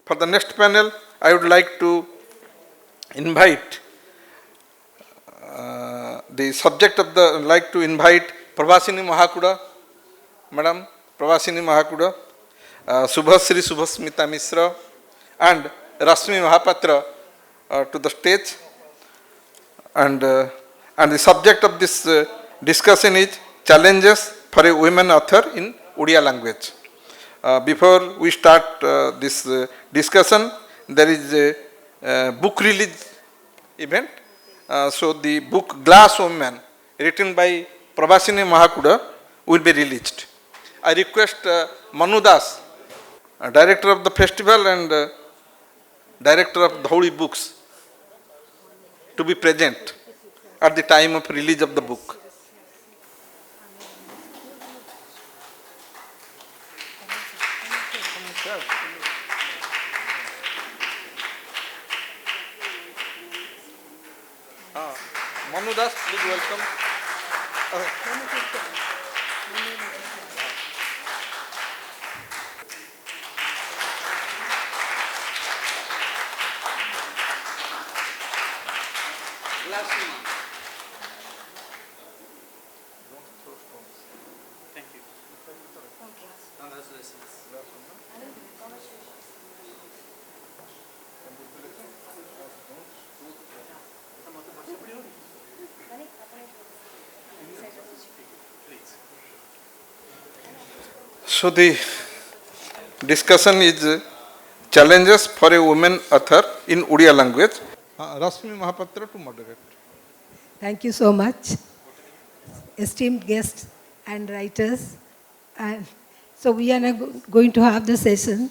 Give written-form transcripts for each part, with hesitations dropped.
For the next panel, I would like to invite the subject of the, like to invite Prabhasini Mahakuda, Madam Prabhasini Mahakuda, Subhasri Subhasmita Misra, and Rasmi Mahapatra to the stage. And the subject of this discussion is challenges for a women author in Odia language. Before we start this discussion, there is a book release event. So the book Glass Woman, written by Prabhasini Mahakuda, will be released. I request Manu Das, director of the festival and director of Dhauli Books, to be present at the time of release of the book. Manu Das, please welcome. Thank you. Congratulations. So the discussion is challenges for a women author in Odia language. Rasmi Mahapatra to moderate. Thank you so much, esteemed guests and writers. And so we are now going to have the session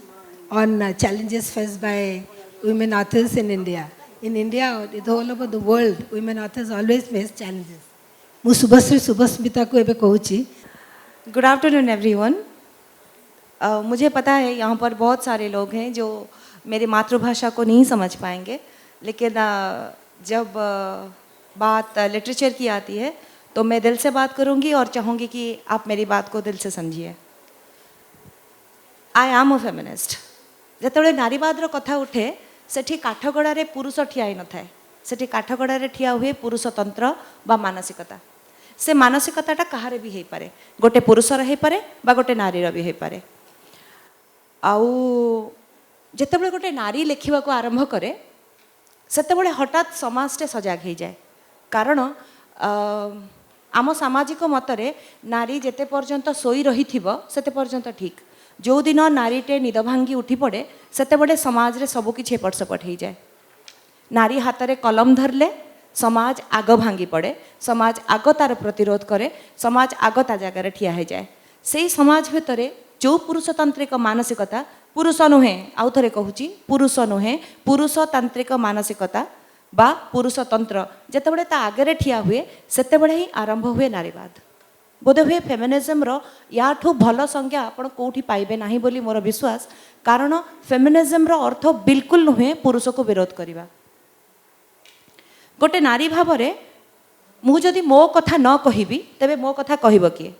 on challenges faced by women authors in India. In India, all over the world, women authors always face challenges. ମୁଁ ଶୁଭଶ୍ରୀ ଶୁଭସ୍ମିତାକୁ ଏବେ କହୁଛି. Good afternoon everyone. मुझे पता है यहाँ पर बहुत सारे लोग हैं जो मेरी मातृभाषा को नहीं समझ पाएंगे, लेकिन जब बात लिटरेचर की आती है तो मैं दिल से बात करूँगी और चाहूँगी कि आप मेरी बात को दिल से समझिए. I am a feminist. ଯେତେବେଳେ ନାରୀବାଦର କଥା ଉଠେ ସେଠି କାଠଗଡ଼ାରେ ପୁରୁଷ ଠିଆ ହେଇନଥାଏ, ସେଠି କାଠଗଡ଼ାରେ ଠିଆ ହୁଏ ପୁରୁଷତନ୍ତ୍ର ବା ମାନସିକତା. ସେ ମାନସିକତାଟା କାହାର ବି ହେଇପାରେ, ଗୋଟେ ପୁରୁଷର ହେଇପାରେ ବା ଗୋଟେ ନାରୀର ବି ହେଇପାରେ. ଆଉ ଯେତେବେଳେ ଗୋଟେ ନାରୀ ଲେଖିବାକୁ ଆରମ୍ଭ କରେ ସେତେବେଳେ ହଠାତ୍ ସମାଜଟେ ସଜାଗ ହେଇଯାଏ. କାରଣ ଆମ ସାମାଜିକ ମତରେ ନାରୀ ଯେତେ ପର୍ଯ୍ୟନ୍ତ ଶୋଇ ରହିଥିବ ସେତେ ପର୍ଯ୍ୟନ୍ତ ଠିକ୍. ଯେଉଁଦିନ ନାରୀଟେ ନିଦ ଭାଙ୍ଗି ଉଠି ପଡ଼େ ସେତେବେଳେ ସମାଜରେ ସବୁକିଛି ଏପଟ ସେପଟ ହେଇଯାଏ. ନାରୀ ହାତରେ କଲମ ଧରିଲେ ସମାଜ ଆଗ ଭାଙ୍ଗି ପଡ଼େ, ସମାଜ ଆଗ ତାର ପ୍ରତିରୋଧ କରେ, ସମାଜ ଆଗ ତା ଜାଗାରେ ଠିଆ ହେଇଯାଏ. ସେଇ ସମାଜ ଭିତରେ ଯେଉଁ ପୁରୁଷତାନ୍ତ୍ରିକ ମାନସିକତା, ପୁରୁଷ ନୁହେଁ, ଆଉ ଥରେ କହୁଛି, ପୁରୁଷ ନୁହେଁ, ପୁରୁଷତାନ୍ତ୍ରିକ ମାନସିକତା ବା ପୁରୁଷତନ୍ତ୍ର ଯେତେବେଳେ ତା ଆଗରେ ଠିଆ ହୁଏ ସେତେବେଳେ ହିଁ ଆରମ୍ଭ ହୁଏ ନାରୀବାଦ. ବୋଧହୁଏ ଫେମିନିଜମର ୟାଠୁ ଭଲ ସଂଜ୍ଞା ଆପଣ କେଉଁଠି ପାଇବେ ନାହିଁ ବୋଲି ମୋର ବିଶ୍ୱାସ. କାରଣ ଫେମିନିଜମର ଅର୍ଥ ବିଲକୁଲ ନୁହେଁ ପୁରୁଷକୁ ବିରୋଧ କରିବା. ଗୋଟେ ନାରୀ ଭାବରେ ମୁଁ ଯଦି ମୋ କଥା ନ କହିବି ତେବେ ମୋ କଥା କହିବ କିଏ?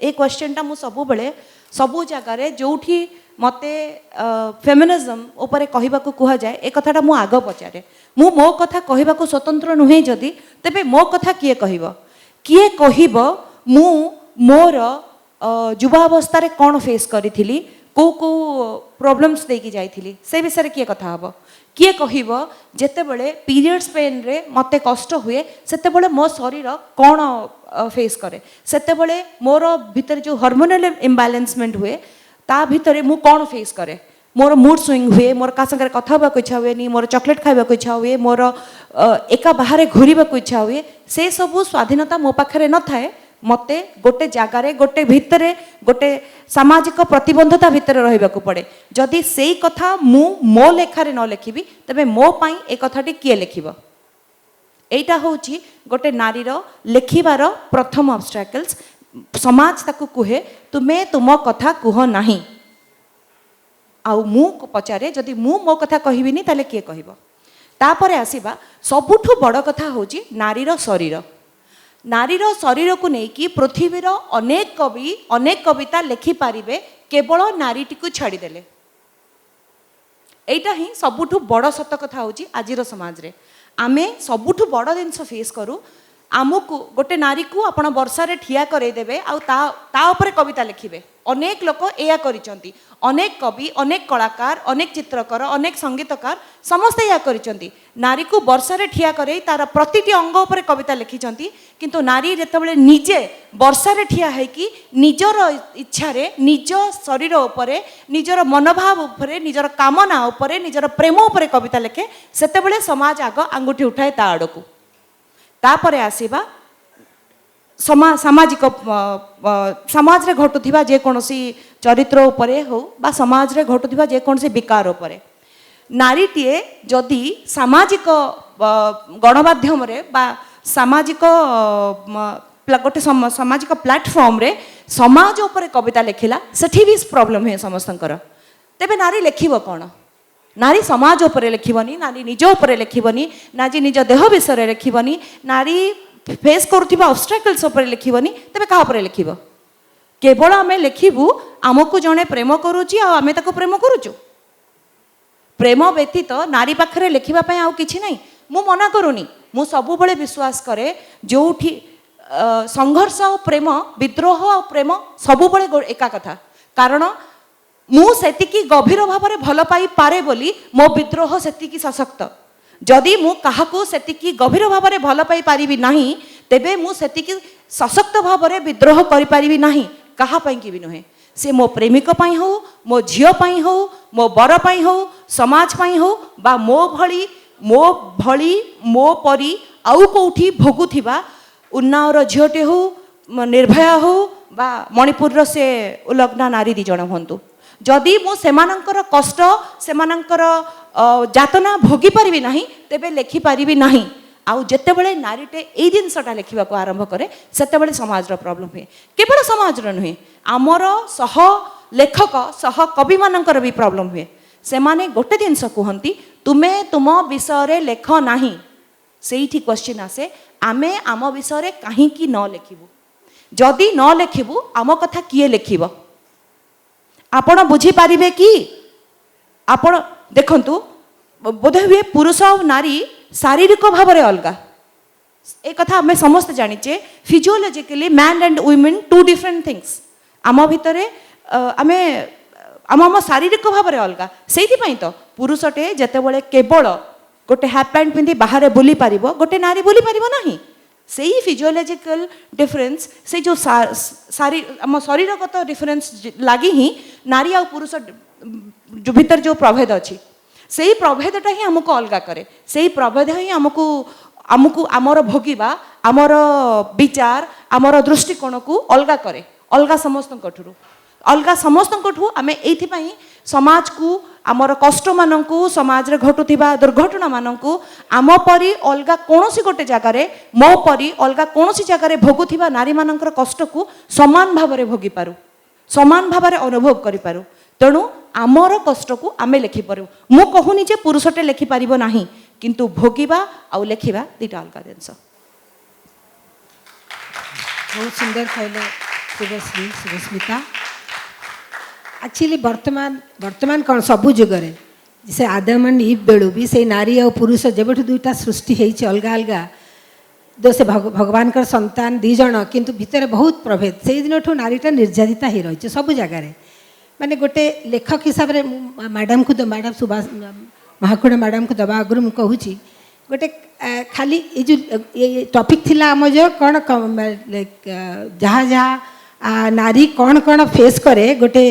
ଏଇ କ୍ୱେଶ୍ଚନଟା ମୁଁ ସବୁବେଳେ ସବୁ ଜାଗାରେ ଯେଉଁଠି ମୋତେ ଫେମିନିଜମ ଉପରେ କହିବାକୁ କୁହାଯାଏ ଏ କଥାଟା ମୁଁ ଆଗ ପଚାରେ. ମୁଁ ମୋ କଥା କହିବାକୁ ସ୍ୱତନ୍ତ୍ର ନୁହେଁ ଯଦି, ତେବେ ମୋ କଥା କିଏ କହିବ? କିଏ କହିବ ମୁଁ ମୋର ଯୁବାବସ୍ଥାରେ କ'ଣ ଫେସ୍ କରିଥିଲି, କେଉଁ କେଉଁ ପ୍ରୋବ୍ଲେମ୍ସ ଦେଇକି ଯାଇଥିଲି, ସେ ବିଷୟରେ କିଏ କଥା ହେବ? କିଏ କହିବ ଯେତେବେଳେ ପିରିୟଡ଼୍ସ ପେନ୍ରେ ମୋତେ କଷ୍ଟ ହୁଏ ସେତେବେଳେ ମୋ ଶରୀର କ'ଣ ଫେସ୍ କରେ, ସେତେବେଳେ ମୋର ଭିତରେ ଯେଉଁ ହର୍ମୋନାଲ ଇମ୍ବାଲାନ୍ସମେଣ୍ଟ ହୁଏ ତା ଭିତରେ ମୁଁ କ'ଣ ଫେସ୍ କରେ? ମୋର ମୁଡ୍ ସୁଇଙ୍ଗ ହୁଏ, ମୋର କାହା ସାଙ୍ଗରେ କଥା ହେବାକୁ ଇଚ୍ଛା ହୁଏନି, ମୋର ଚକୋଲେଟ୍ ଖାଇବାକୁ ଇଚ୍ଛା ହୁଏ, ମୋର ଏକା ବାହାରେ ଘୁରିବାକୁ ଇଚ୍ଛା ହୁଏ. ସେସବୁ ସ୍ୱାଧୀନତା ମୋ ପାଖରେ ନଥାଏ. ମୋତେ ଗୋଟେ ଜାଗାରେ, ଗୋଟେ ଭିତରେ, ଗୋଟେ ସାମାଜିକ ପ୍ରତିବନ୍ଧତା ଭିତରେ ରହିବାକୁ ପଡ଼େ. ଯଦି ସେଇ କଥା ମୁଁ ମୋ ଲେଖାରେ ନ ଲେଖିବି ତେବେ ମୋ ପାଇଁ ଏ କଥାଟି କିଏ ଲେଖିବ? এইটা ହେଉଛି ଗୋଟେ ନାରୀର ଲେଖିବାର ପ୍ରଥମ ଅବଷ୍ଟ୍ରାକଲ୍ସ. ସମାଜ ତାକୁ କୁହେ ତୁମେ ତୁମ କଥା କୁହ ନାହିଁ. ଆଉ ମୁଁ ପଚାରେ ଯଦି ମୁଁ ମୋ କଥା କହିବିନି ତାହେଲେ କିଏ କହିବ? ତାପରେ ଆସିବା ସବୁଠୁ ବଡ଼ କଥା ହେଉଛି ନାରୀର ଶରୀର. ନାରୀର ଶରୀରକୁ ନେଇକି ପୃଥିବୀର ଅନେକ କବି ଅନେକ କବିତା ଲେଖିପାରିବେ କେବଳ ନାରୀଟିକୁ ଛାଡ଼ିଦେଲେ. एटा ही सबुठु बड़ सत कथा होची आजिर समाज रे आमे सबुठु बड़ जिनस फेस करू आमको गोटे नारी को आपण वर्षा रे ठिया करे देबे आ ता ऊपर कविता लिखिबे अनेक लोक एया करिसंती अनेक कवि अनेक कलाकार अनेक चित्रकार अनेक संगीतकार समस्त या करिसंती नारी को वर्षा रे ठिया करे तार प्रतिटी अंग ऊपर कविता लिखिसंती किंतु नारी जेतेबेले निजे वर्षा रे ठिया है कि निजर इच्छा रे निज शरीर ऊपर निजर मनोभाव ऊपर निजर कामना ऊपर निजर प्रेम ऊपर कविता लिखे सेतेबेले समाज आग आंगुठी उठाए ता आड़कू तापरे आसीबा सामाजिक समाज रे घटुथिबा जे कोनोसी चरित्र उपरे हो बा समाज रे घटुथिबा जे कोनोसी विकार उपरे नारीटीए जदि सामाजिक गणमाध्यम रे बा सामाजिक गोटे सामाजिक प्लेटफॉर्म रे समाज उपरे कविता लिखिला सेठी भी प्रॉब्लम है समस्तंकर तेबे नारी लिखिबो कोन नारी समाज उपरे लिखिबनी नारी निज उपरे लिखिबनी नारी निज देह विषय लिखिबनी नारी फेस करुथिबा ऑब्स्ट्रकल्स उपरे लिखिबनी तबे का उपरे लिखिबो केवल आमे लिखिबु आमको जणे प्रेम करूची आ आमे ताको प्रेम करूचु प्रेम व्यतीत नारी पाखरे लिखिबा पय आउ किछि नै मु मना करूनी मु सबु बळे विश्वास करे जोठी संघर्ष और प्रेम विद्रोह और प्रेम सबु बळे एका कथा कारण मु सेतिकी गभीर भाव में भल पाई पारे बोली मो विद्रोह सेतिकी सशक्त जदि मु काहाकू सेतिकी गभीर भाव में भल पाई पारिबी नाही तेबे मु सेतिकी सशक्त भाव में विद्रोह करि पारिबी नाही काहा पई कि भी नुहे से मो प्रेमिक पई हो मो झियो पई हो मो बर पई हो समाज पई हो बा मो भली मो परी आउ कोठी भोगुथिबा उन्नावर झियोटे हो निर्भया हो बा मणिपुर से उलग्ना नारी दी जण हंतु जदि मु सेमानंकर कष्ट सेमानंकर जातना भोगी पारिबी नाही तेबे लेखि पारिबी नाही आउ जेतेबेले नारीटे एई जिनसटा लेखिबा को आरंभ करे सेतेबेले समाजर प्रॉब्लम हुए केवल समाजर नुहे आमर सह लेखक सह कवि मानंकर भी प्रॉब्लम हुए सेमाने गोटे जिनस कहंती तुमे तुम विषय रे लेख नाही सेठी क्वेश्चन आसे आमे आम विषय रे काहे की न लेखिबु जदि न लेखिबु आम कथा किए लेखिबो आपण बुझी पारिबे कि आपण देखंतु बोधे हुए पुरुष और नारी शारीरिक भाव में अलग एक कथा आम समस्त जानीचे physiologically man and women two different things आम भितर आम आम शारीरिक भाव में अलग से तो पुरुषटे जितेबाला केवल गोटे हाफ पैंट पिंधि बाहर बुली पारिबो गोटे नारी बुली पारिबो नाही से ही फिजियोलॉजिकल डिफरेंस से जो आम शरीरगत डिफरेंस लगी ही नारी और पुरुष जो भीतर जो प्रभेद अच्छी से ही प्रभेदटा ही आमको अलग करे से ही प्रभेद ही आमको आमको आमर भोगिबा आमर विचार आमर दृष्टिकोण को अलग करे अलग समस्त अलग समस्त आम ये समाज को आमर कष्ट मानू समाज रे घटुथिबा दुर्घटना मानू आम परी अलग कौन गोटे जगार मो परी अलग कौन जगार भोगुथिबा नारी मानकर कष्ट को समान भाव में भोगी पारू समान भाव में अनुभव करिपारू तेणु आमर कष्ट को आमे लेखिपारू मु कहूनी जे पुरुषटे लेखिपारिबो नाही किंतु भोगिबा आउ लेखिबा दुईटा अलग जिनस बहुत सुंदर कहले शुभश्री शुभस्मिता एक्चुअली वर्तमान कौन सबु जुगरे से आदम एंड ईव बेलू भी से नारी और पुरुष जब दुईटा सृष्टि होती अलग अलग दो से भगवान का संतान दी जन किंतु भितर बहुत प्रभेद से दिन ठू नारीटा निर्यातिता ही रही सब जगार माने गोटे लेखक हिसाब से मैडम को मैडम सुभाष महाकुड़ा मैडम को दबा आगुरी मुझे कहूँ गोटे खाली ये जो ये टॉपिक थिला आम जो कौन लाइक जहाँ जहाँ नारी कौन कौन फेस करे गोटे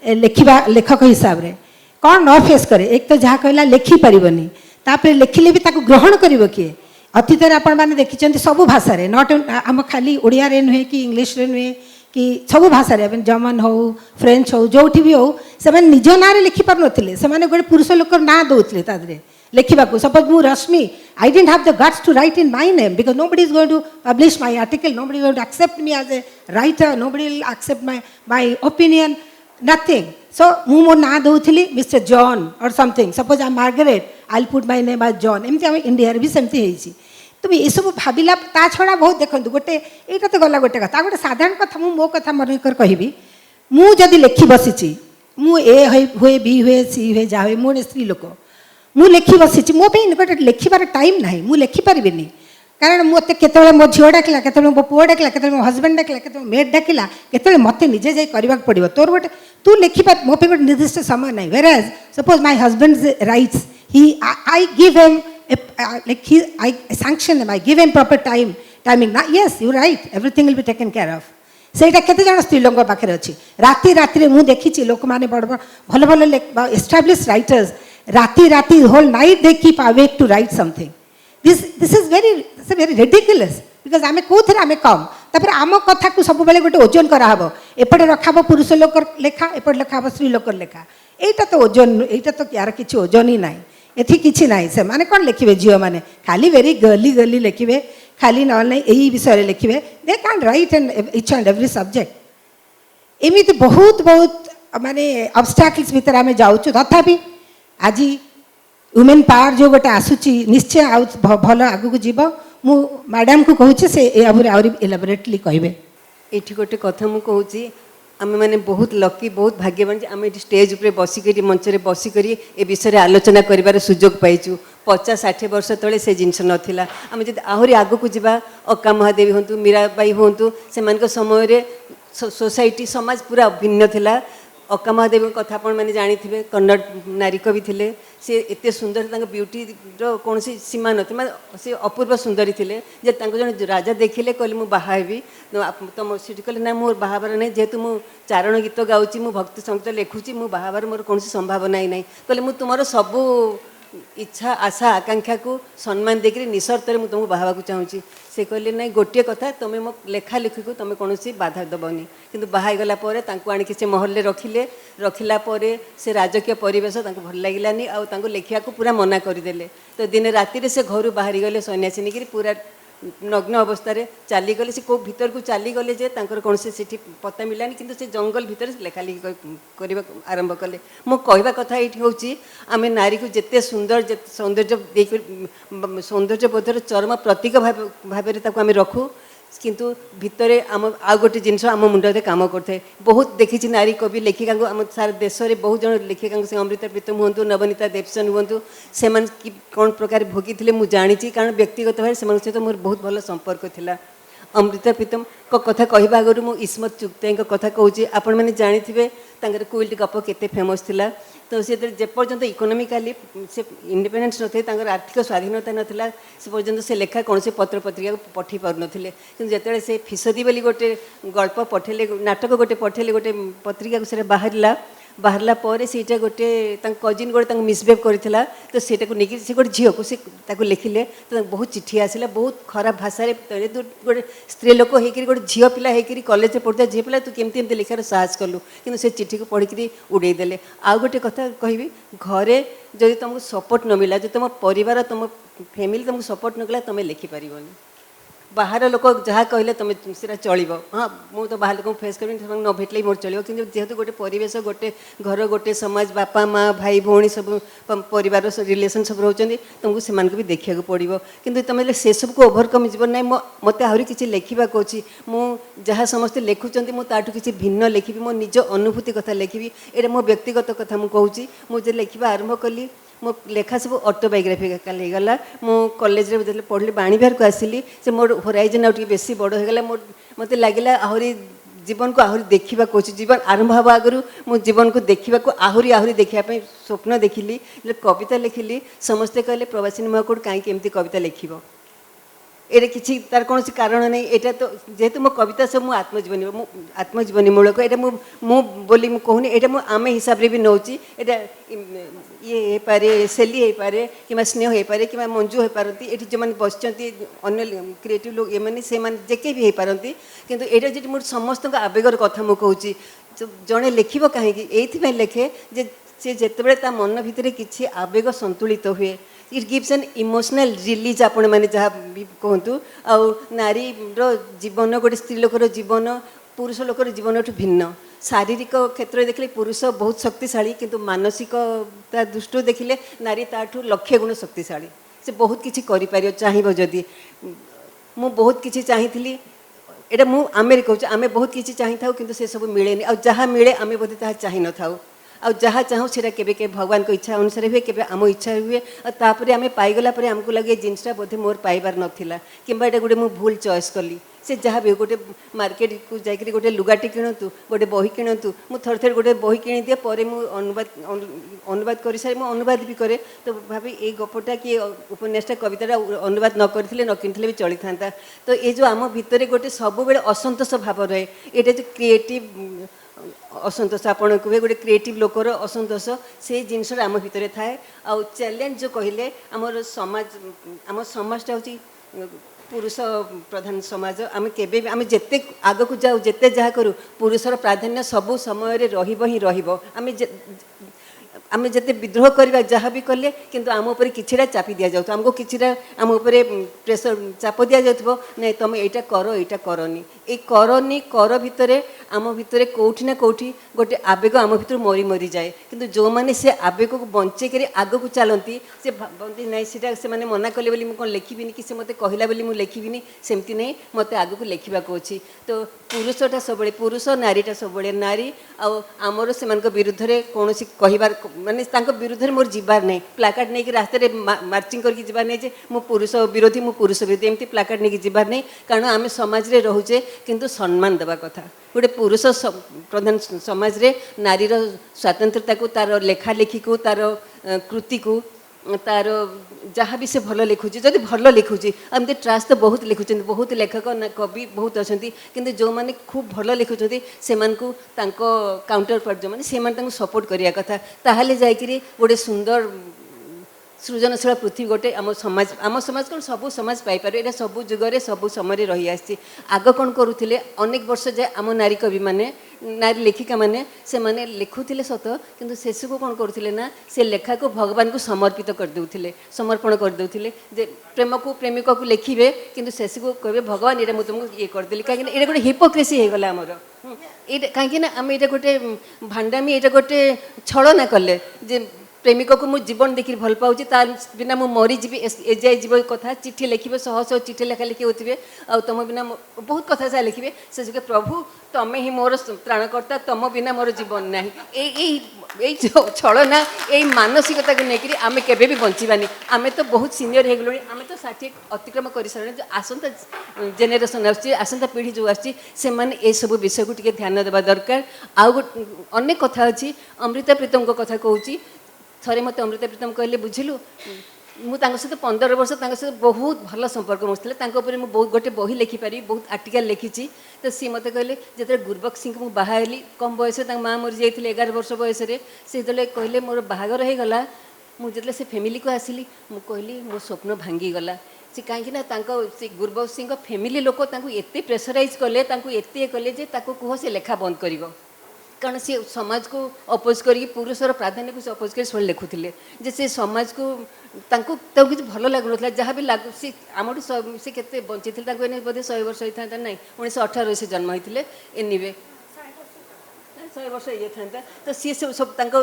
लेखिबा लेखक हिसाब रे कौन न फेस करे एक तो जहाँ कहला लेखि पारिबनी तापर लेखिले भी ताको ग्रहण करिवो किए अतीत आपण माने देखिचंती सब भाषा रे नॉट आम खाली ओडिया रे नुहे कि इंग्लिश रे नुहे कि सब भाषा रे जर्मन हो फ्रेंच हो जोठी भी हो से निज ना रे लिखि पार नथिले से माने गोटे पुरुष लोक ना दउतले तादरे लेखिबा को सपोज मु Rashmi I didn't have the guts to write in my name because nobody is going to publish my article nobody is going to accept me as a writer nobody will accept my opinion nothing so मु मो ना दउथली mister John और something suppose I am Margaret I will put my name as John एमती हम India रे भी सेमती हेछि तुम ये सब भाविला ता छड़ा बहुत देखंतु गोटे एटा तो गला गोटे कथा गोटे साधारण कथा मु मो कथा मन कर कहबी मु जदी लेखि बसिची मु ए हुए बी हुए सी हुए जा हुए मुझे स्त्री लोक मु लिखि बसी मो गोटे लिखार टाइम ना मुझे लिखिपारि कारण मत केतले मो झील डाकिला केतले मो पुआ डाकिला केतले मो हजबैंड डाकिला केतले मेड डाकिला केतले मते निजे जाई करबा पड़िबो तोर गोटे तू लिखिपार मो पे गोटे निर्दिष्ट समय ना whereas suppose my husband writes he I give him like he I sanction him I give him proper timing na yes you right everything will be taken care of ସେଇଟା କେତେ ଜଣ ସ୍ତ୍ରୀ ଲୋକଙ୍କ ପାଖରେ ଅଛି ରାତିରେ ମୁଁ ଦେଖିଛି ଲୋକମାନେ ବଡ଼ ଭଲ ଭଲ ଏଷ୍ଟାବ୍ଲିଶ ରାଇଟର୍ସ ରାତି whole night they keep awake to write something this is very ridiculous because ଆମେ କେଉଁଥିରେ ଆମେ କମ୍ ତାପରେ ଆମ କଥାକୁ ସବୁବେଳେ ଗୋଟେ ଓଜନ କରାହେବ ଏପଟେ ରଖାହବ ପୁରୁଷ ଲୋକର ଲେଖା ଏପଟେ ଲେଖାହବ ସ୍ତ୍ରୀ ଲୋକର ଲେଖା ଏଇଟା ତ ଓଜନ ଏଇଟା ତ ୟାର କିଛି ଓଜନ ହିଁ ନାହିଁ ଏଠି କିଛି ନାହିଁ ସେମାନେ କ'ଣ ଲେଖିବେ ଝିଅମାନେ ଖାଲି ଭେରି ଗଲି ଲେଖିବେ ଖାଲି ନହେଲେ ନାହିଁ ଏଇ ବିଷୟରେ ଲେଖିବେ they can't write and each and every subject ଏମିତି ବହୁତ ମାନେ ଅବଷ୍ଟାକଲ୍ସ ଭିତରେ ଆମେ ଯାଉଛୁ ତଥାପି ଆଜି ୱିମେନ୍ ପାୱାର ଯେଉଁ ଗୋଟେ ଆସୁଛି ନିଶ୍ଚୟ ଆଉ ଭଲ ଆଗକୁ ଯିବ ମୁଁ ମ୍ୟାଡ଼ାମକୁ କହୁଛି ସେ ଆହୁରି ଏଲାବୋରେଟଲି କହିବେ ଏଠି ଗୋଟେ କଥା ମୁଁ କହୁଛି आम मैंने बहुत लकी बहुत भाग्यवान जे आम स्टेज उपर बसिक मंच बसिक ए विषय आलोचना कर सुजोग पाइचु 50-60 वर्ष तले से जिनस नाला आम जब आहरी आग को जा अक्का महादेवी हूँ मीराबाई हूँ से समय सोसाइटी समाज पूरा भिन्न थिला अक्का महादेवी कथा आपण मैंने जानी थे कन्नड़ नारी कवि थे सी एत सुंदर ब्यूटी कौन सीमा न से अपूर्व सुंदरी थे जे जन राजा देखिले कहले मु बाहाबी तुम सी कहले ना मोर बाहाबार नहीं जेहेतु मु चारण गीत गाँची मु भक्ति संगीत लिखुची मु बाहाबार मोर कौन संभावना ही नहीं कहले मु तुम सबू इच्छा आशा आकांक्षा को सम्मान देकर निसर्त मुझे तुमको बाहवा को चाहूँगी से कहले ना गोटे कथा तुम मो लेखा लिखी को तुम कौन बाधा दबनी किंतु बाहागला आणिक से महल रखिले रखिला से राजकीय परिवेश भल लगिलानी आउ लेखा को पूरा मना करदे तो दिन राति से घर बाहरी गले सन्यासिनी की पूरा नग्न अवस्था चली गले से कौ भीतर को चली गले जे कौन से पता मिलानी किंतु से जंगल भीतर लेखा लिखि करने आरंभ कले मो कहवा कथा ये हूँ आम नारी को जिते सुंदर सौंदर्य बोधर चरम प्रतीक भाव आम रखू किंतु भितर आम आ गोटे जिनस आम मुंडे काम करते बहुत देखी नारी कवि लेखिका आम सारा देश में बहुत जन लेखिका से अमृता प्रीतम हूँ नवनीता देवसन हूँ से कौन प्रकार भोगी थे मुझे जानी कारण व्यक्तिगत भाव से सहित मोर बहुत भल संपर्क थिला अमृता प्रीतम को कथा कहवा आगु मु इस्मत चुगताई कथा कहूँ आपण मैंने जानी थे क्विल्ट गप केते फेमस थिला तो से जेपर्यंत इकोनोमिकाली से इंडिपेंडेंस नथे आर्थिक स्वाधीनता नाला से पर्यंत से लेखा कौन से पत्र पत्रिका पठे पार नथिले किंतु जेतेबेले से फिसदी बोली गोटे गल्प पठेले नाटक गोटे पठेले गोटे पत्रिका को से बाहरला पर सीटा गोटे कजिन गोटे मिसबिहेव करथिला तो सेटा को लेकिन से गोटे झील को से लिखिले तो बहुत चिट्ठी आसला बहुत खराब भाषा गोटे स्त्री लोक होकर गोटे झील पिला होकर कॉलेज पढ़ुता झील पिला तू केमती एमती लिखार साहस कलु कि से चिट्ठी को पढ़ी उड़ेदेले आउ गोटे कथा कहबी घरे जदि तुमको सपोर्ट न मिला जो तुम परिवार तुम फैमिली तुमको सपोर्ट न कला तुम लिखिपारनी बाहर लोक जहाँ कहले तुम सीटा चलो हाँ मुझे तो बाहर लोक फेस करी न भेटले मोर चलो कि जेहेतु गोटे परिवेश गोटे घर गोटे समाज बापा माँ भाई भौणी सब परिवार रिलेसन सब रोचे तुमको से भी देखा पड़ो कि तुम से सब को ओभरकम जीवन ना मत आहरी किसी लिखा अच्छी मुझे समस्ते लिखुंट मुझे किसी भिन्न लिखी मो निज अनुभूति कथा लिखी ये मो व्यक्तिगत कथा मुझे मुझे लिखा आरंभ कली मो लेखा सब ऑटोबायोग्राफिकल होगला मो कॉलेज रे पढ़ली बाणीविहार को आसिली से मोर होराइजन आउ बेसी बड़ होगला मत लगे आहरी जीवन को आहरी देखा कौच जीवन आरंभ हवा आगु मो जीवन को देखा आहरी आहरी देखापी स्वप्न देखिली कविता लिखिली समस्ते कहले प्रवासिनी महाकूट कहीं एमती कविता लिख ये किसी तार कौन कारण नहीं यहाँ तो जेहेतु मो कविता सब मो आत्मजीवनी मूलक ये बोली कहूनी यहाँ आम हिसाब से भी नौची ये हो पारे सेली हो पारे कि स्नेह हो पारे कि मंजू हो पारती ये जो मैंने बस अन्य क्रिएटिव लोग ये से जेके भी हो पारती किंतु यहाँ जी मोर समस्त आवेगर कथा मुझे कहूँ जड़े लिखब कहीं ये लिखे जे से जितेबाला ता मन भितर किसी आवेग संतुलित हुए it gives an emotional release आपण मैंने जहाँ भी कहतु आउ नारी जीवन गोटे स्त्री लोकर जीवन पुरुष लोकर जीवन भिन्न शारीरिक क्षेत्र देखिले पुरुष बहुत शक्तिशाली किंतु मानसिकता दृष्टि देखिले नारी ताठू लक्षे गुण शक्तिशाली से बहुत किसी कर चाहिए जदि मु बहुत किसी चाहिए यहाँ आमे कहूँ आमे बहुत किसी चाही था किंतु से सब मिले आ जहाँ मिले आमे बोधे ताहा चाही न थाउ ଆଉ ଯାହା ଚାହୁଁ ସେଇଟା କେବେ କେବେ ଭଗବାନଙ୍କ ଇଚ୍ଛା ଅନୁସାରେ ହୁଏ, କେବେ ଆମ ଇଚ୍ଛା ହୁଏ। ଆଉ ତାପରେ ଆମେ ପାଇଗଲା ପରେ ଆମକୁ ଲାଗେ ଏ ଜିନିଷଟା ବୋଧେ ମୋର ପାଇବାର ନଥିଲା, କିମ୍ବା ଏଇଟା ଗୋଟେ ମୁଁ ଭୁଲ ଚଏସ୍ କଲି। ସେ ଯାହା ବି ଗୋଟେ ମାର୍କେଟକୁ ଯାଇକରି ଗୋଟେ ଲୁଗାଟି କିଣନ୍ତୁ, ଗୋଟେ ବହି କିଣନ୍ତୁ, ମୁଁ ଥରେ ଥରେ ଗୋଟେ ବହି କିଣିଦିଏ, ପରେ ମୁଁ ଅନୁବାଦ କରିସାରି ମୁଁ ଅନୁବାଦ ବି କରେ। ତ ଭାବି ଏଇ ଗପଟା କି ଉପନ୍ୟାସଟା କବିତାଟା ଅନୁବାଦ ନ କରିଥିଲେ ନ କିଣିଥିଲେ ବି ଚଳିଥାନ୍ତା। ତ ଏଇ ଯେଉଁ ଆମ ଭିତରେ ଗୋଟେ ସବୁବେଳେ ଅସନ୍ତୋଷ ଭାବ ରହେ, ଏଇଟା ଯେଉଁ କ୍ରିଏଟିଭ୍ ଅସନ୍ତୋଷ ଆପଣ କହିବେ ଗୋଟେ କ୍ରିଏଟିଭ୍ ଲୋକର ଅସନ୍ତୋଷ, ସେଇ ଜିନିଷଟା ଆମ ଭିତରେ ଥାଏ। ଆଉ ଚ୍ୟାଲେଞ୍ଜ ଯେଉଁ କହିଲେ, ଆମ ସମାଜଟା ହେଉଛି ପୁରୁଷ ପ୍ରଧାନ ସମାଜ। ଆମେ କେବେ ବି ଆମେ ଯେତେ ଆଗକୁ ଯାଉ, ଯେତେ ଯାହା କରୁ, ପୁରୁଷର ପ୍ରାଧାନ୍ୟ ସବୁ ସମୟରେ ରହିବ ହିଁ ରହିବ। ଆମେ ଯେତେ ବିଦ୍ରୋହ କରିବା, ଯାହା ବି କଲେ, କିନ୍ତୁ ଆମ ଉପରେ କିଛିଟା ଚାପି ଦିଆଯାଉଥିବ, ଆମକୁ କିଛିଟା ଆମ ଉପରେ ପ୍ରେସର ଚାପ ଦିଆଯାଉଥିବ, ନାଇଁ ତମେ ଏଇଟା କର, ଏଇଟା କରନି। ଏଇ କରନି କର ଭିତରେ ଆମ ଭିତରେ କେଉଁଠି ନା କେଉଁଠି ଗୋଟେ ଆବେଗ ଆମ ଭିତରୁ ମରି ମରିଯାଏ। କିନ୍ତୁ ଯେଉଁମାନେ ସେ ଆବେଗକୁ ବଞ୍ଚେଇକରି ଆଗକୁ ଚାଲନ୍ତି, ସେ ଭାବନ୍ତି ନାଇଁ ସେଇଟା ସେମାନେ ମନା କଲେ ବୋଲି ମୁଁ କ'ଣ ଲେଖିବିନି, କି ସେ ମୋତେ କହିଲା ବୋଲି ମୁଁ ଲେଖିବିନି। ସେମିତି ନାହିଁ, ମୋତେ ଆଗକୁ ଲେଖିବାକୁ ଅଛି। ତ ପୁରୁଷଟା ସବୁବେଳେ ପୁରୁଷ, ନାରୀଟା ସବୁବେଳେ ନାରୀ। ଆଉ ଆମର ସେମାନଙ୍କ ବିରୁଦ୍ଧରେ କୌଣସି କହିବାର ମାନେ ତାଙ୍କ ବିରୁଦ୍ଧରେ ମୋର ଯିବାର ନାହିଁ। ପ୍ଲାକାର୍ଡ଼ ନେଇକି ରାସ୍ତାରେ ମାର୍ଚିଂ କରିକି ଯିବାର ନାହିଁ ଯେ ମୁଁ ପୁରୁଷ ବିରୋଧୀ, ମୁଁ ପୁରୁଷ ବିରୋଧୀ, ଏମିତି ପ୍ଲାକାର୍ଡ଼ ନେଇକି ଯିବାର ନାହିଁ। କାରଣ ଆମେ ସମାଜରେ ରହୁଛେ, କିନ୍ତୁ ସମ୍ମାନ ଦେବା କଥା। ଗୋଟେ ପୁରୁଷ ପ୍ରଧାନ ସମାଜରେ ନାରୀର ସ୍ୱାତନ୍ତ୍ରତାକୁ, ତାର ଲେଖାଲେଖିକୁ, ତାର କୃତିକୁ, ତାର ଯାହା ବି ସେ ଭଲ ଲେଖୁଛି, ଯଦି ଭଲ ଲେଖୁଛି, ଏମିତି ଟ୍ରାସ୍ ତ ବହୁତ ଲେଖୁଛନ୍ତି, ବହୁତ ଲେଖକ କବି ବହୁତ ଅଛନ୍ତି, କିନ୍ତୁ ଯେଉଁମାନେ ଖୁବ୍ ଭଲ ଲେଖୁଛନ୍ତି ସେମାନଙ୍କୁ ତାଙ୍କ କାଉଣ୍ଟର ପାର୍ଟ ଯେଉଁମାନେ, ସେମାନେ ତାଙ୍କୁ ସପୋର୍ଟ କରିବା କଥା। ତାହେଲେ ଯାଇକରି ଗୋଟେ ସୁନ୍ଦର ସୃଜନଶୀଳ ପୃଥିବୀ ଗୋଟେ ଆମ ସମାଜ କ'ଣ ସବୁ ସମାଜ ପାଇପାରିବ। ଏଇଟା ସବୁ ଯୁଗରେ ସବୁ ସମୟରେ ରହିଆସିଛି। ଆଗ କ'ଣ କରୁଥିଲେ, ଅନେକ ବର୍ଷ ଯାଏ ଆମ ନାରୀ କବିମାନେ, ନାରୀ ଲେଖିକାମାନେ, ସେମାନେ ଲେଖୁଥିଲେ ସତ, କିନ୍ତୁ ଶେଷକୁ କ'ଣ କରୁଥିଲେ ନା, ସେ ଲେଖାକୁ ଭଗବାନଙ୍କୁ ସମର୍ପିତ କରିଦେଉଥିଲେ, ସମର୍ପଣ କରିଦେଉଥିଲେ। ଯେ ପ୍ରେମିକକୁ ଲେଖିବେ, କିନ୍ତୁ ଶେଷକୁ କହିବେ ଭଗବାନ ଏଇଟା ମୁଁ ତୁମକୁ ଇଏ କରିଦେଲି। କାହିଁକିନା ଏଇଟା ଗୋଟେ ହିପୋକ୍ରେସି ହେଇଗଲା ଆମର। ଏଇଟା କାହିଁକିନା ଆମେ ଏଇଟା ଗୋଟେ ଭାଣ୍ଡାମି, ଏଇଟା ଗୋଟେ ଛଳନା କଲେ ଯେ ପ୍ରେମିକକୁ ମୁଁ ଜୀବନ ଦେଖିକି ଭଲ ପାଉଛି, ତା ବିନା ମୁଁ ମରିଯିବି, ଏଯାଏ ଯିବ କଥା। ଚିଠି ଲେଖିବେ, ଶହ ଶହ ଚିଠି ଲେଖି ହେଉଥିବେ, ଆଉ ତୁମ ବିନା ବହୁତ କଥା ଯାହା ଲେଖିବେ, ସେ ଯୁଗେ ପ୍ରଭୁ ତମେ ହିଁ ମୋର ତ୍ରାଣକର୍ତ୍ତା, ତମ ବିନା ମୋର ଜୀବନ ନାହିଁ। ଏଇ ଛଳନା, ଏଇ ମାନସିକତାକୁ ନେଇକରି ଆମେ କେବେ ବି ବଞ୍ଚିବାନି। ଆମେ ତ ବହୁତ ସିନିୟର ହେଇଗଲୁଣି, ଆମେ ତ 60 ଅତିକ୍ରମ କରିସାରିଲୁଣି। ଯେଉଁ ଆସନ୍ତା ଜେନେରେସନ୍ ଆସୁଛି, ଆସନ୍ତା ପିଢ଼ି ଯେଉଁ ଆସୁଛି, ସେମାନେ ଏସବୁ ବିଷୟକୁ ଟିକେ ଧ୍ୟାନ ଦେବା ଦରକାର। ଆଉ ଅନେକ କଥା ଅଛି, ଅମୃତା ପ୍ରୀତମଙ୍କ କଥା କହୁଛି। ଥରେ ମୋତେ ଅମୃତା ପ୍ରୀତମ କହିଲେ, ବୁଝିଲୁ, ମୁଁ ତାଙ୍କ ସହିତ 15 ବର୍ଷ ତାଙ୍କ ସହିତ ବହୁତ ଭଲ ସମ୍ପର୍କ ମୋର ଥିଲା। ତାଙ୍କ ଉପରେ ମୁଁ ଗୋଟେ ବହି ଲେଖିପାରିବି, ବହୁତ ଆର୍ଟିକାଲ ଲେଖିଛି। ତ ସିଏ ମୋତେ କହିଲେ, ଯେତେବେଳେ ଗୁରୁବକ୍ସ ସିଂଙ୍କୁ ମୁଁ ବାହା ହେଲି, କମ୍ ବୟସରେ ତାଙ୍କ ମାଆ ମରିଯାଇଥିଲେ 11 ବର୍ଷ ବୟସରେ, ସେ ଯେତେବେଳେ କହିଲେ ମୋର ବାହାଘର ହେଇଗଲା, ମୁଁ ଯେତେବେଳେ ସେ ଫ୍ୟାମିଲିକୁ ଆସିଲି, ମୁଁ କହିଲି ମୋ ସ୍ୱପ୍ନ ଭାଙ୍ଗିଗଲା। ସେ କାହିଁକିନା ସେ ଗୁରୁବକ୍ସ ସିଂଙ୍କ ଫ୍ୟାମିଲି ଲୋକ ତାଙ୍କୁ ଏତେ ପ୍ରେସରାଇଜ୍ କଲେ, ତାଙ୍କୁ ଏତେ କଲେ ଯେ ତାକୁ କୁହ ସେ ଲେଖା ବନ୍ଦ କରିବ। କାରଣ ସେ ସମାଜକୁ ଅପୋଜ କରିକି, ପୁରୁଷର ପ୍ରାଧାନ୍ୟକୁ ସେ ଅପୋଜ କରି ସବୁବେଳେ ଲେଖୁଥିଲେ ଯେ ସେ ସମାଜକୁ ତାଙ୍କୁ କିଛି ଭଲ ଲାଗୁନଥିଲା। ଯାହା ବି ଲାଗୁ, ସେ ଆମଠୁ ସେ କେତେ ବଞ୍ଚିଥିଲେ, ତାଙ୍କୁ ଏନେ ବୋଧେ 100 ବର୍ଷ ହେଇଥାନ୍ତା, ନାହିଁ 1918ରେ ସେ ଜନ୍ମ ହେଇଥିଲେ, ଏନିୱେ 100 ବର୍ଷ ହେଇଯାଇଥାନ୍ତା। ତ ସିଏ ସବୁ ତାଙ୍କ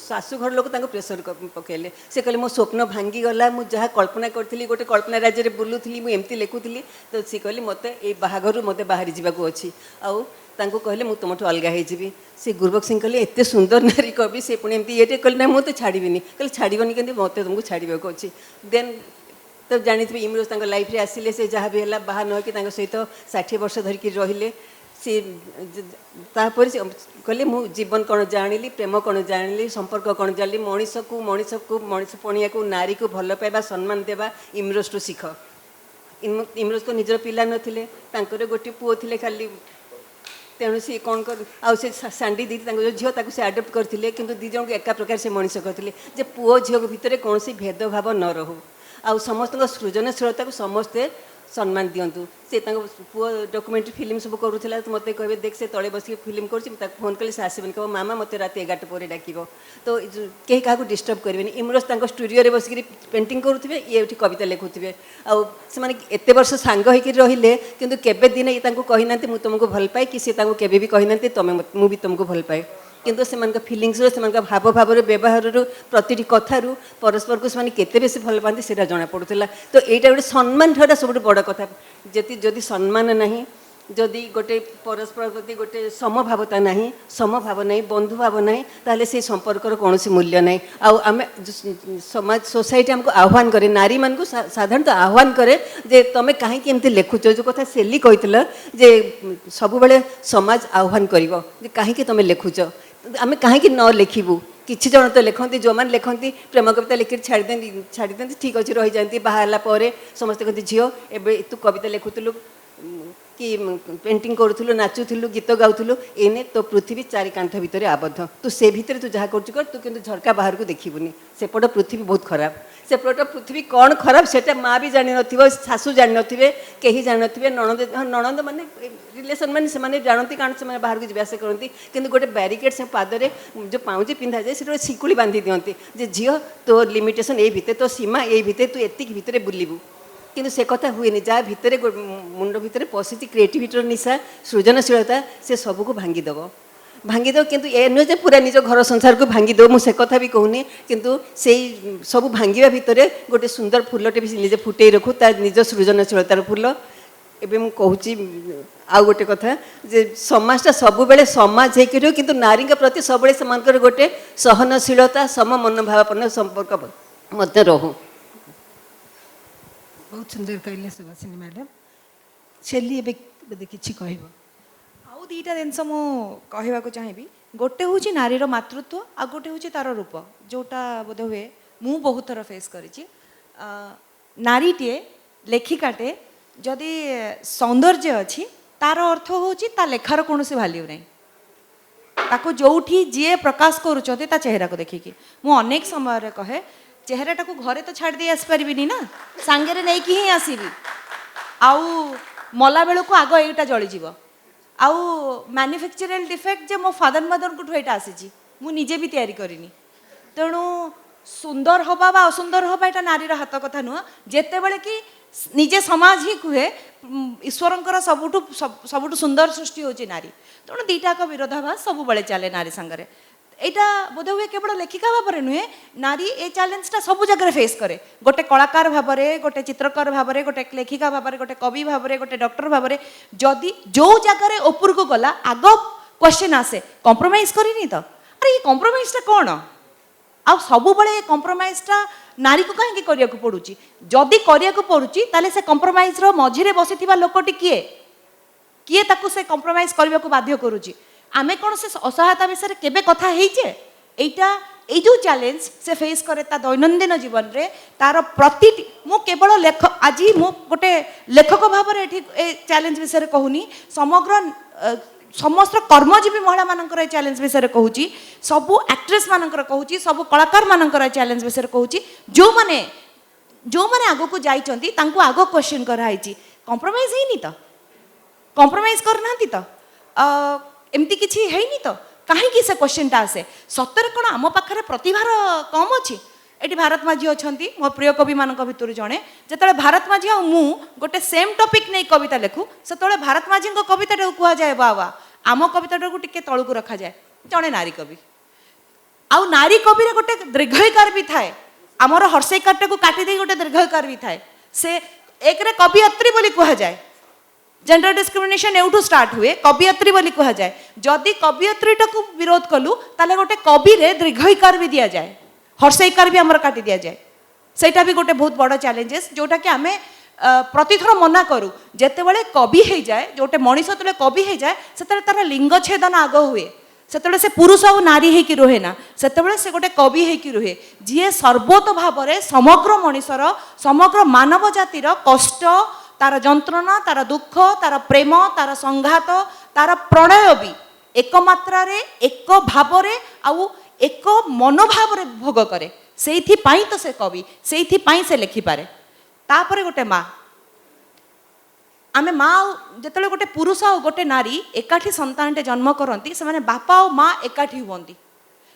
ଶାଶୁଘର ଲୋକ ତାଙ୍କୁ ପ୍ରେସର ପକାଇଲେ। ସେ କହିଲେ ମୋ ସ୍ୱପ୍ନ ଭାଙ୍ଗିଗଲା, ମୁଁ ଯାହା କଳ୍ପନା କରିଥିଲି, ଗୋଟେ କଳ୍ପନା ରାଜ୍ୟରେ ବୁଲୁଥିଲି, ମୁଁ ଏମିତି ଲେଖୁଥିଲି। ତ ସିଏ କହିଲେ ମୋତେ ଏଇ ବାହାଘରରୁ ମୋତେ ବାହାରି ଯିବାକୁ ଅଛି। ଆଉ ତାଙ୍କୁ କହିଲେ ମୁଁ ତୁମଠୁ ଅଲଗା ହେଇଯିବି। ସେ ଗୁରୁବକ୍ସ ସିଂ କହିଲେ ଏତେ ସୁନ୍ଦର ନାରୀ କବି, ସେ ପୁଣି ଏମିତି ଇଏଟେ କହିଲେ ନା ମୁଁ ତ ଛାଡ଼ିବିନି। କହିଲେ ଛାଡ଼ିବନି କେମିତି, ମୋତେ ତୁମକୁ ଛାଡ଼ିବାକୁ ଅଛି। ଦେନ୍ ତ ଜାଣିଥିବେ ଇମରୋଜ ତାଙ୍କ ଲାଇଫ୍ରେ ଆସିଲେ, ସେ ଯାହା ବି ହେଲା ବାହା ନ ହେଇକି ତାଙ୍କ ସହିତ 60 ବର୍ଷ ଧରିକି ରହିଲେ। ସେ ତାପରେ ସେ କହିଲେ ମୁଁ ଜୀବନ କ'ଣ ଜାଣିଲି, ପ୍ରେମ କ'ଣ ଜାଣିଲି, ସମ୍ପର୍କ କ'ଣ ଜାଣିଲି, ମଣିଷ ପଣିଆକୁ, ନାରୀକୁ ଭଲ ପାଇବା, ସମ୍ମାନ ଦେବା ଇମରୋଜଠୁ ଶିଖ। ଇମରୋଜଙ୍କ ନିଜର ପିଲା ନଥିଲେ, ତାଙ୍କର ଗୋଟିଏ ପୁଅ ଥିଲେ ଖାଲି। ତେଣୁ ସିଏ କ'ଣ ଆଉ ସେ ସାଣ୍ଡି ଦିଦି ତାଙ୍କ ଯେଉଁ ଝିଅ, ତାକୁ ସେ ଆଡପ୍ଟ କରିଥିଲେ, କିନ୍ତୁ ଦୁଇ ଜଣଙ୍କୁ ଏକା ପ୍ରକାର ସେ ମଣିଷ କରିଥିଲେ ଯେ ପୁଅ ଝିଅଙ୍କ ଭିତରେ କୌଣସି ଭେଦଭାବ ନ ରହୁ, ଆଉ ସମସ୍ତଙ୍କ ସୃଜନଶୀଳତାକୁ ସମସ୍ତେ ସମ୍ମାନ ଦିଅନ୍ତୁ। ସେ ତାଙ୍କ ପୁଅ ଡକୁମେଣ୍ଟାରୀ ଫିଲ୍ମ ସବୁ କରୁଥିଲା, ମୋତେ କହିବେ ଦେଖ ସେ ତଳେ ବସିକି ଫିଲ୍ମ କରୁଛି, ମୁଁ ତାକୁ ଫୋନ୍ କଲି, ସେ ଆସିବନି, କହିବ ମାମା ମୋତେ ରାତି 11ଟା ପରେ ଡାକିବ। ତ କେହି କାହାକୁ ଡିଷ୍ଟର୍ବ କରିବେନି। ଇମରୋଜ ତାଙ୍କ ଷ୍ଟୁଡ଼ିଓରେ ବସିକି ପେଣ୍ଟିଂ କରୁଥିବେ, ଇଏ ଏଠି କବିତା ଲେଖୁଥିବେ। ଆଉ ସେମାନେ ଏତେ ବର୍ଷ ସାଙ୍ଗ ହେଇକି ରହିଲେ, କିନ୍ତୁ କେବେ ଦିନେ ଇଏ ତାଙ୍କୁ କହିନାହାନ୍ତି ମୁଁ ତୁମକୁ ଭଲ ପାଏ, କି ସେ ତାଙ୍କୁ କେବେ ବି କହିନାହାନ୍ତି ମୁଁ ବି ତୁମକୁ ଭଲ ପାଏ। କିନ୍ତୁ ସେମାନଙ୍କ ଫିଲିଙ୍ଗସରୁ, ସେମାନଙ୍କ ଭାବଭାବରୁ, ବ୍ୟବହାରରୁ, ପ୍ରତିଟି କଥାରୁ ପରସ୍ପରକୁ ସେମାନେ କେତେ ବେଶୀ ଭଲ ପାଆନ୍ତି ସେଇଟା ଜଣାପଡ଼ୁଥିଲା। ତ ଏଇଟା ଗୋଟେ ସମ୍ମାନ ଠାରୁ ସବୁଠୁ ବଡ଼ କଥା। ଯଦି ସମ୍ମାନ ନାହିଁ, जदि गोटे परस्पर प्रति गोटे समभावता नहीं समभाव नहीं बंधुभाव नहीं ताहले से संपर्कर कौन मूल्य नहीं आम समाज सोसाइटी हमको आह्वान करे नारी मान को साधारणतः आह्वान करे जे तुम कहीं एमती लिखुच जो कथा सेली कही जे सब बेले समाज आह्वान करिवो जे कहीं तुम लिखुच आम कहीं न लिखिबू किछि जन तो लिखती जो मैंने लिखती प्रेम कविता लिखि छाड़ी दिखती ठीक अच्छे रही जाती बाहरला समस्ते कहते झील एवं तू कविता लिखुलु कि पेंटिंग करूलु नाचुलु गीत गाउलु एने तो पृथ्वी चारि कांठ भितर आबद्ध तू से भितर तू जहाँ कर तू किंतु झरका बाहर को देखबूनी सेपट पृथ्वी बहुत खराब सेपट पृथ्वी कौन खराब सेटा माँ भी जानी नथिबो शाशु जानी नथिबे केही जानी नथिबे ननद ननद माने रिलेशन माने से माने जानती कारण से बाहर को जीवास करती किंतु गोटे बैरिकेड से पादरे जो पाउजी पिंधा जाए से शिकुड़ी बांधी दियंती जे झील तो लिमिटेशन ए भितर तो सीमा ए भितर तू एतिक भितर बुलिबू किंतु से कथा हुए जहाँ भितर मुंड भितर पशि क्रिएटिविटी निशा सृजनशीलता से सबको भांगीदेव किंतु ए नुहे जे पूरा निज घर संसार को भांगीदेव मुझे कथा भी कहूनी किंतु से सब भांगा भितर गोटे सुंदर फुलटे भी निजे फुटे रखू तार निज सृजनशीलतार फुल एवं मुझे कहूँ आउ गोटे कथा जे समाजटा सब बेले समाज हो किंतु नारी प्रति सब से गोटे सहनशीलता सम मनोभावापन्न संपर्क मध्य रहू बहुत सुंदर कहले सुभाषिनी मैडम छेली एबे किछि कहबो आउ दुईटा जिनस मु कहवाक चाहिए गोटे हूँ नारीर मातृत्व आ गोटे हूँ तार रूप जोटा बोध हुए मु बहुत थर फेस करी नारीटे लेखिकाटे जदि सौंदर्य अच्छी तार अर्थ हूँ ता लेखार कौन भैल्यू नहीं ताको जोठी जी प्रकाश करुँच चेहरा को देखिकी मु अनेक समय कहे चेहराटा को घरे तो छाड़ दे आसपारि ना सांगे नहीं कि ही आसबि आउ मला बेलू को आग एटा जलीज आउ मैन्युफैक्चरल डिफेक्ट जे मो फादर मदर को एटा आसी मु निजे भी तैयारी करिनी तेणु सुंदर हवा बा असुंदर हवा एटा नारीर हाथ कथा नुह जेते बेले कि निजे समाज ही कहे ईश्वरंकर सबुठु सुंदर सृष्टि होची नारी तेणु दीटाक विरोधाभास सब बेले चले नारी संगे एटा बोध हुए केवल लेखिका भाव में नुहे नारी ए चैलेंजटा सब जगह फेस करे गोटे कलाकार भाव में गोटे चित्रकार भाव में गोटे लेखिका भाव में गोटे कवि भाव में गोटे डॉक्टर भाव में जदि जो जगार ऊपर को गला आग क्वेश्चन आसे कॉम्प्रोमाइज करनी तो अरे ये कॉम्प्रोमाइजटा कौन आ सब बड़े कॉम्प्रोमाइजटा नारी को कहीं करिया को पड़ुची जदि करिया को पड़ुची ताले से कॉम्प्रोमाइज रो मझिरे बसिथिबा लोकटी किए किए ताकू से कॉम्प्रोमाइज करबा को बाध्य करूची आमे कौन से असहायता विषय केबे कथा हेइचे एटा ए जो चैलेंज से फेस करे ता दैनंदिन जीवन रे तार प्रति मु केवल लेख आज मु गोटे लेखक भाव में ए चैलेंज विषय कहूनी समग्र समस्त कर्मजीवी महिला मानकर चैलेंज विषय कहूँ सबू एक्ट्रेस मानकर कहूँ सबू कलाकार मानकर चैलेंज विषय कहूँ जो माने आग को जाइछंती तांको आग क्वेश्चन कराई कॉम्प्रोमाइज हेनी तो कॉम्प्रोमाइज करना तो एमती किसी है तो कहीं से क्वेश्चनटा आसे सतरे कौन आम पाखे प्रतिभार कम अच्छी ये भारत माझी अच्छा मो प्रिय कवि मान भर जड़े जो भारत माझी आ मु गोटे सेम टॉपिक नहीं कविता लिखु से भारत माझी कविता कहुए बाबा आम कविता को टिके तलू रखा जाए जड़े नारी कवि आउ नारी कवि गोटे दीर्घकार भी थाए आमर हर्षैकार को काटिदे गोटे दीर्घकार भी थाए से एक कवियत्री बोली कहुए जेंडर डिस्क्रिमिनेशन एवठू स्टार्ट हुए कवियत्री बोली कहुए जदि कवियत्रीटा को विरोध कलु ताले गोटे कवि रे दीर्घकार भी दि जाए हर्षैकार भी आमर काटी दि जाए सेटा भी गोटे बहुत बड़ चैलेंजेस जोटा कि आमे प्रतिथर मना करूँ जिते कवि हो जाए जोटे मनीष जो कवि हो जाए से तार लिंग छेदन आग हुए से पुरुष और नारी होकि रुहे ना से गोटे कवि होकि रुहे जी सर्वोत भाव में समग्र मनीषर समग्र मानव जातिर कष्ट तार जंत्रणा तार दुख तार प्रेम तार संघात तार प्रणय भी एक मात्रा रे एक भाव रे आउ एक मनोभाव रे भोग करे से तो से कवि से लिखिपारे तापर गोटे माँ आमे माँ जो गोटे पुरुष आ गोटे नारी एकाठी संतानटे जन्म करती से बापा और माँ एकाठी हुअंती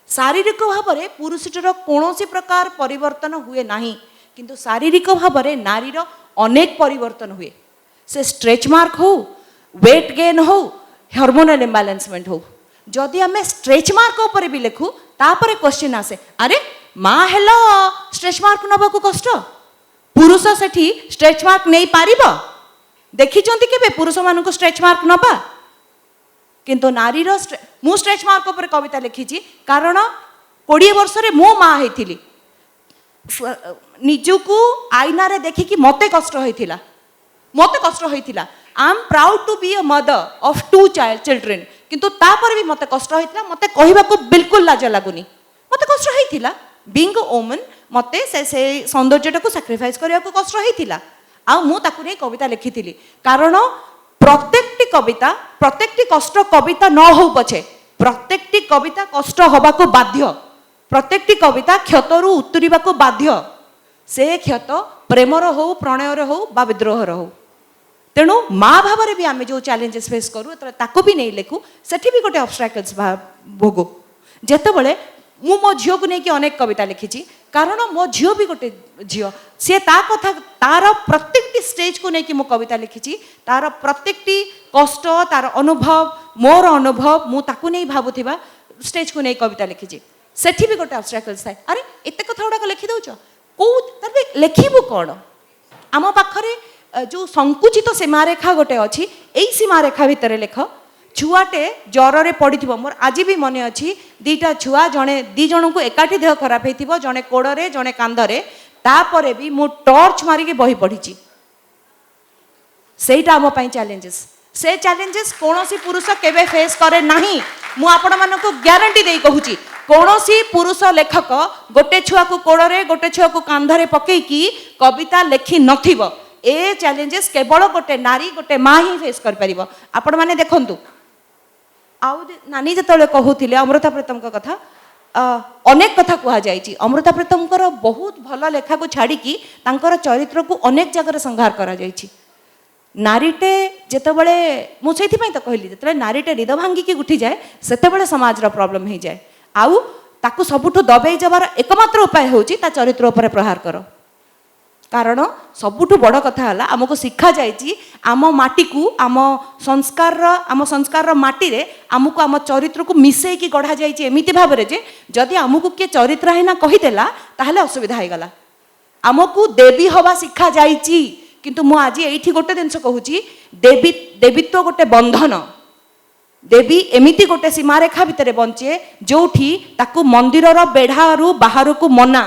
शारीरिक भाव में पुरुषटर कौन प्रकार परिवर्तन हुए नहीं किंतु शारीरिक भाव में नारीर अनेक परिवर्तन हुए से स्ट्रेच मार्क हो वेट गेन हो हार्मोनल इम्बालांसमेंट हो जदि आम स्ट्रेच मार्क उपर भी लिखु तापर क्वेश्चन आसे अरे माँ हेलो स्ट्रेच मार्क नबाकू कष्ट पुरुष सेठी स्ट्रेच मार्क नहीं पारिबो देखिचंती केबे पुरुष मानक स्ट्रेच मार्क नबा किंतु नारीर मु स्ट्रेच मार्क पर कविता लिखिची कारण 20 वर्ष रे मो माँ हेथिली निजुकू आईना रे देखिकी मते कष्ट होइथिला I am proud to be a mother of 2 children किंतु तापर भी मते कष्ट होइथिला मते कहबाकू बिल्कुल लाज लागुनी मते कष्ट होइथिला बीइंग अ वुमन मते से सौंदर्यटा को सैक्रिफाइस करिया को कष्ट होइथिला आ मु ताकू नै कविता लिखिथिली कारण प्रत्येकटी कविता प्रत्येकटी कष्ट कविता न हो पछे प्रत्येकटी कविता कष्ट होबाकू बाध्य प्रत्येकटी कविता क्षतरु उतरिबाकू बाध्य से क्षत प्रेमर हो प्रणयर हो बा विद्रोहर हो तेणु माँ भाव भी आम जो चैलेंजेस फेस करूँ ताको भी नहीं लिखू सेठी भी गोटे ऑब्स्ट्रैकल्स भोगू जेतेबेले मु मो झील को लेकिन अनेक कविता लिखी कारण मो झील भी गोटे झील सी ता कथा तार प्रत्येकटी स्टेज को लेकिन मु कविता लिखी तार प्रत्येकटी कष्ट तार अनुभव मोर अनुभव मु ताकू नहीं भावुथिबा स्टेज को नहीं कविता लिखी सेठी भी गोटे ऑब्स्ट्रैकल्स थाए अरे एते कथा गुड़ाक लिखि दउछ को लिखिबू कौन आम पाखरे जो संकुचित सीमारेखा गोटे अच्छी यही सीमारेखा भितर लेख छुआटे ज्वरे पड़ी मोर आज भी मन अच्छी 2टा छुआ जड़े 2 जन को एकाठी देह खराब हो जड़े कोड़े जड़े कांधरे तापर भी मु टॉर्च मारिकी बही पढ़ी सेटा आम चैलेंजेस से चैलेंजेस कौन पुरुष केबे फेस करे नहीं मु आपण मानक ग्यारंटी दे कहूची कौनसी पुरुष लेखक गोटे छुआ को कोड़े गोटे छुआ को कांधरे पकईकी कविता लेखि नथिबो ए चैलेंजेस केवल गोटे नारी गोटे माँ ही फेस कर परिबो आपण माने देखंतु आउ नानी जतले कहूथिले अमृता प्रीतम का कथा अनेक कथा कहा जायछि अमृता प्रीतम कर बहुत भल लेखा को छाड़ी की तांकर चरित्र को अनेक जगह संहार करा जायछि नारीटे जेतेबेले मु सेथिपई तो कहली जेतेबेले नारीटे हृदय भांगिकी उठी जाए सेतेबेले समाज रो प्रॉब्लम हो जाए आउ ताकू सबुठु दबेई जबार एकमात्र उपाय होची ता चरित्र उपर प्रहार करो कारण सबुठु बड़ कथा हला आमको शिक्षा जायछि आम माटी को आम संस्कार माटी रे आमको आम चरित्र को मिसई की गढ़ा जायछि एमिति भाबरे जे जदि आमको के चरित्रहीना कहिदेला ताहले असुविधा हो गला आमको देवी हवा शिक्षा जायछि किंतु मु आज एठी गोटे जिनस कहूची देवीत्व गोटे बंधन देवी एमिति गोटे सीमारेखा भितर बंचे जोठी ताकू मंदिरर बेढ़ारू बाहर को मना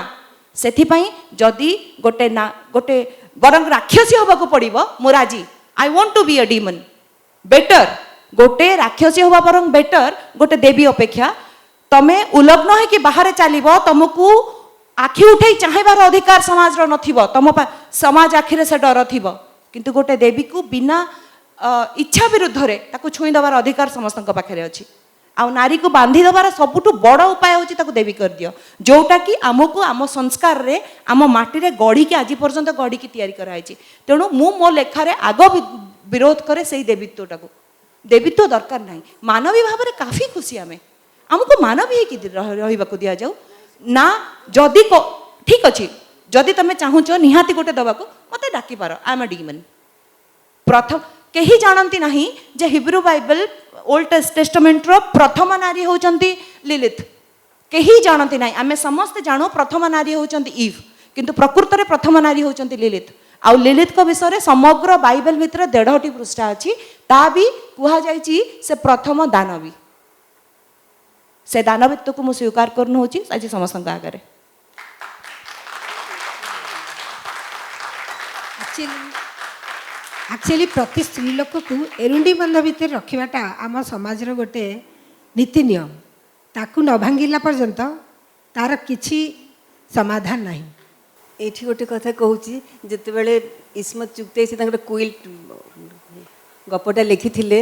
सेथिपाई जदि गोटे ना गोटे बरंग राक्षसी होबाकू पड़िबो मु राजी I want to be a demon better गोटे राक्षसी होबा बरंग बेटर गोटे देवी अपेक्षा तमे उलग्न है कि बाहर चलिबो तुमको आखि उठे चाहबार अधिकार समाज रो नथिबो तम समाज आखिरे से डर थिबो किंतु गोटे देवी को बिना इच्छा विरुद्ध रे ताकू छुई दबार अधिकार समस्त पाखे अच्छी आ नारी को बांधी दबार सबुठु बड़ उपाय होची ताकू देवी कर दियो जोटा कि आमको आम संस्कार रे आम माटी रे गढ़ी के आज पर्यंत गढ़ी की तैयारी कराई तेणु मु मो लेखारे आग विरोध करे से देवीत्वटाको देवीत्व दरकार नहीं मानवीय भाव में काफी खुशी आमे आमको मानवीय की रहिबाकू दिया जाऊ ना जदि ठीक अच्छी जदि तुम चाहूच निहाती गोटे दबाकू मते डाकी पार आई एम अ डीमन प्रथम केही जानती नहीं जे हिब्रू बाइबल ओल्ड टेस्टामेंट रो प्रथम नारी होचंती लिलिथ केही जानती नहीं आमे समस्त जानो प्रथम नारी होचंती ईव किंतु प्रकृत रे प्रथम नारी होचंती लिलिथ आ लिलिथ को विषय रे समग्र बाइबल भितर 150 पृष्ठा अछि ता भी कुहा जायछि से प्रथम दानवी से दानवित्व को मु स्वीकार करनु होछि आज समस्त आगे एक्चुअली प्रति स्त्री लोक को एरुंडी बंध भितर रखाटा आम समाज गोटे नीति नियम ताकू न भांगिला पर्यंत तार किछि समाधान नहीं एठी गोटे कथा कहूची जेतेबेले इस्मत चुक्ते से तांकर क्विल गपटा लिखिथिले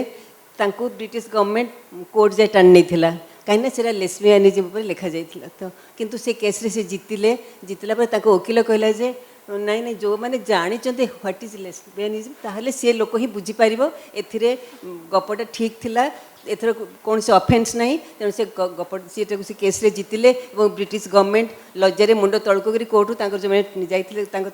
तांको ब्रिटिश गवर्नमेंट कोर्ट जाय टाण नैथिला कहीं सेटा लेस्बियानिज्म पर लिखा जाइथिला तो किंतु से केस रे से जितला पर ताको वकील कहला जे नहीं नहीं जो मैंने जानी ह्वाट इज लेस्बियानिज्म ताहले से लोक ही बुझी पारिबो एथिरे गपटा ठीक थिला एथर कौन से ऑफेंस नहीं तेणु से गपट से केस रे जितिले और ब्रिटिश गवर्नमेंट लज्जारे मुंड तळको करी कोर्टू तांकर जो मैंने जाइथिले तांकर